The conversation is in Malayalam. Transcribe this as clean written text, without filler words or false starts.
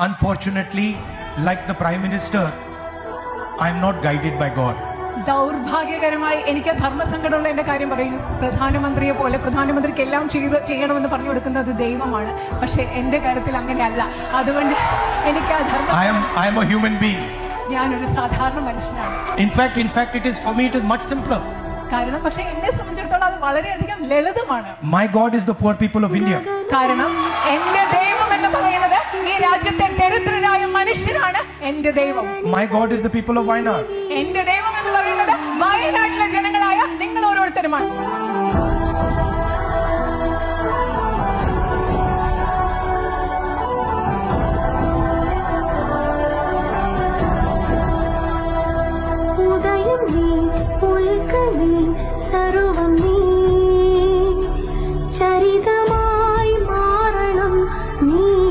Unfortunately, like the Prime Minister, I am not guided by God. ദൗർഭാഗ്യകരമായി എനിക്ക് ധർമ്മസങ്കടമുള്ള എന്റെ കാര്യം പറയുന്നു. പ്രധാനമന്ത്രിയെ പോലെ പ്രധാനമന്ത്രിക്ക് എല്ലാം ചെയ്യണമെന്ന് പറഞ്ഞു കൊടുക്കുന്നത് ദൈവമാണ്. പക്ഷെ എന്റെ കാര്യത്തിൽ അങ്ങനെയല്ല. അതുകൊണ്ട് എനിക്ക് ആ ധർമ്മം, I am a human being. ഞാനൊരു സാധാരണ മനുഷ്യനാണ്. In fact, it is for me. It is much simpler. കാരണം പക്ഷെ എന്നെ സംബന്ധിച്ചിടത്തോളം അത് വളരെയധികം ലളിതമാണ്. My God is the poor people of India. കാരണം എന്റെ ദൈവം എന്ന് പറയുന്നത് ഈ രാജ്യത്തെ ദരിദ്രരായ മനുഷ്യരാണ് എന്റെ ദൈവം. My God is the people of Wayanad. എന്റെ ദൈവം എന്ന് പറയുന്നത് വയനാട്ടിലെ ജനങ്ങളായ നിങ്ങൾ ഓരോരുത്തരുമാണ്.